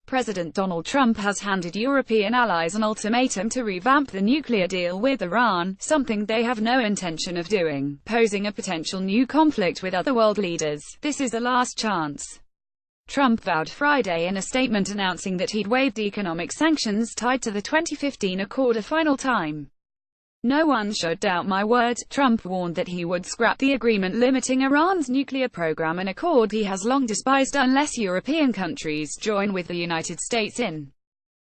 President Donald Trump has handed European allies an ultimatum to revamp the nuclear deal with Iran, something they have no intention of doing, posing a potential new conflict with other world leaders. This is the last chance. Trump vowed Friday in a statement announcing that he'd waived economic sanctions tied to the 2015 accord a final time. "No one should doubt my word," Trump warned that he would scrap the agreement limiting Iran's nuclear program, an accord he has long despised unless European countries join with the United States in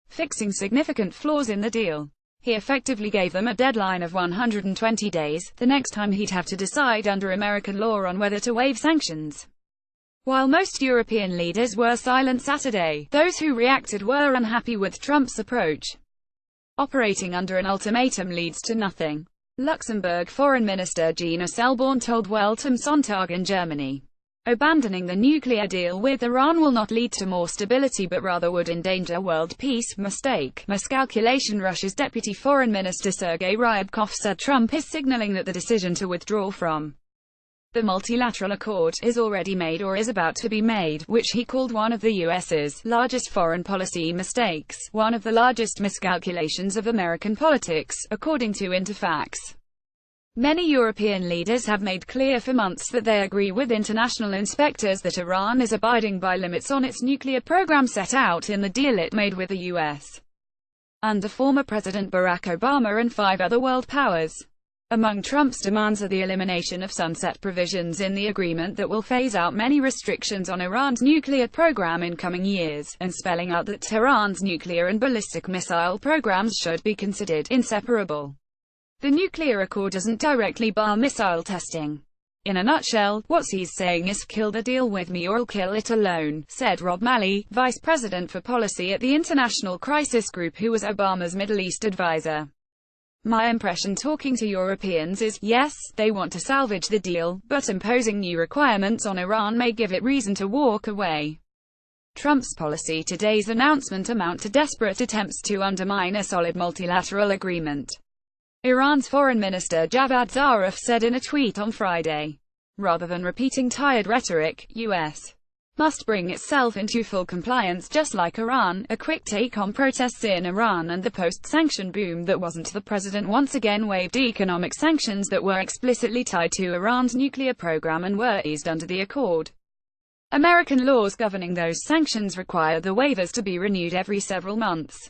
fixing significant flaws in the deal. He effectively gave them a deadline of 120 days, the next time he'd have to decide under American law on whether to waive sanctions. While most European leaders were silent Saturday, those who reacted were unhappy with Trump's approach. Operating under an ultimatum leads to nothing. Luxembourg Foreign Minister Gina Selborn told Welt am Sonntag in Germany. Abandoning the nuclear deal with Iran will not lead to more stability but rather would endanger world peace. Miscalculation. Russia's Deputy Foreign Minister Sergei Ryabkov said Trump is signaling that the decision to withdraw from the multilateral accord is already made or is about to be made, which he called one of the U.S.'s largest foreign policy mistakes, one of the largest miscalculations of American politics, according to Interfax. Many European leaders have made clear for months that they agree with international inspectors that Iran is abiding by limits on its nuclear program set out in the deal it made with the U.S. under former President Barack Obama and 5 other world powers. Among Trump's demands are the elimination of sunset provisions in the agreement that will phase out many restrictions on Iran's nuclear program in coming years, and spelling out that Tehran's nuclear and ballistic missile programs should be considered inseparable. The nuclear accord doesn't directly bar missile testing. In a nutshell, what he's saying is kill the deal with me or I'll kill it alone, said Rob Malley, vice president for policy at the International Crisis Group who was Obama's Middle East advisor. My impression talking to Europeans is, yes, they want to salvage the deal, but imposing new requirements on Iran may give it reason to walk away. Trump's policy today's announcement amount to desperate attempts to undermine a solid multilateral agreement. Iran's Foreign Minister Javad Zarif said in a tweet on Friday. Rather than repeating tired rhetoric, U.S. must bring itself into full compliance just like Iran. A quick take on protests in Iran and the post-sanction boom that wasn't. The president once again waived economic sanctions that were explicitly tied to Iran's nuclear program and were eased under the accord. American laws governing those sanctions require the waivers to be renewed every several months.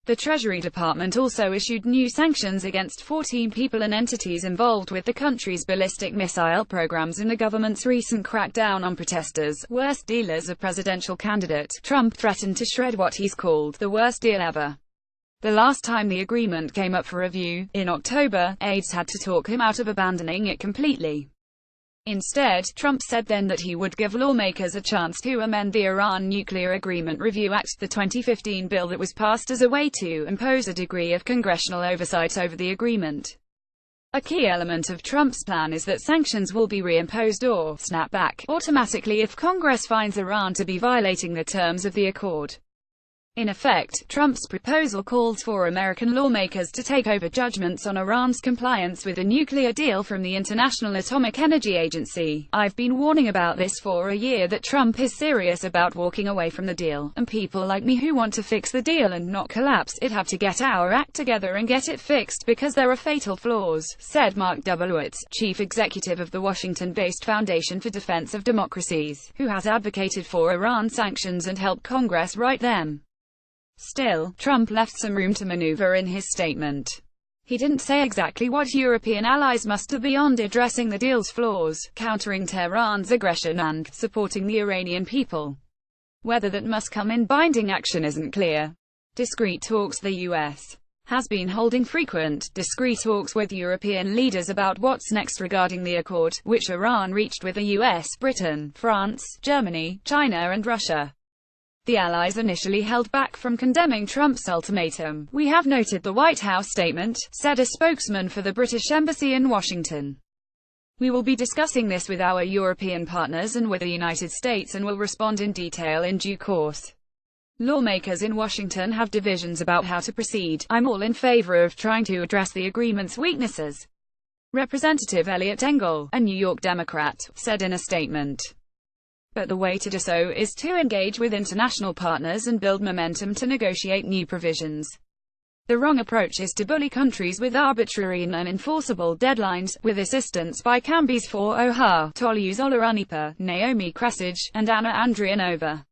The Treasury Department also issued new sanctions against 14 people and entities involved with the country's ballistic missile programs in the government's recent crackdown on protesters, worst deal as a presidential candidate. Trump threatened to shred what he's called the worst deal ever. The last time the agreement came up for review, in October, aides had to talk him out of abandoning it completely. Instead, Trump said then that he would give lawmakers a chance to amend the Iran Nuclear Agreement Review Act, the 2015 bill that was passed as a way to impose a degree of congressional oversight over the agreement. A key element of Trump's plan is that sanctions will be reimposed or snap back automatically if Congress finds Iran to be violating the terms of the accord. In effect, Trump's proposal calls for American lawmakers to take over judgments on Iran's compliance with a nuclear deal from the International Atomic Energy Agency. I've been warning about this for a year that Trump is serious about walking away from the deal, and people like me who want to fix the deal and not collapse it have to get our act together and get it fixed because there are fatal flaws, said Mark Dubowitz, chief executive of the Washington-based Foundation for Defense of Democracies, who has advocated for Iran sanctions and helped Congress write them. Still, Trump left some room to maneuver in his statement. He didn't say exactly what European allies must do beyond addressing the deal's flaws, countering Tehran's aggression and supporting the Iranian people. Whether that must come in binding action isn't clear. Discreet talks. The U.S. has been holding frequent, discreet talks with European leaders about what's next regarding the accord, which Iran reached with the U.S., Britain, France, Germany, China and Russia. The allies initially held back from condemning Trump's ultimatum. We have noted the White House statement, said a spokesman for the British Embassy in Washington. We will be discussing this with our European partners and with the United States and will respond in detail in due course. Lawmakers in Washington have divisions about how to proceed. I'm all in favor of trying to address the agreement's weaknesses. Representative Eliot Engel, a New York Democrat, said in a statement. But the way to do so is to engage with international partners and build momentum to negotiate new provisions. The wrong approach is to bully countries with arbitrary and unenforceable deadlines, with assistance by Kambi's 4 Ohar, Tolu Zoloranipa, Naomi Krasage, and Anna Andrianova.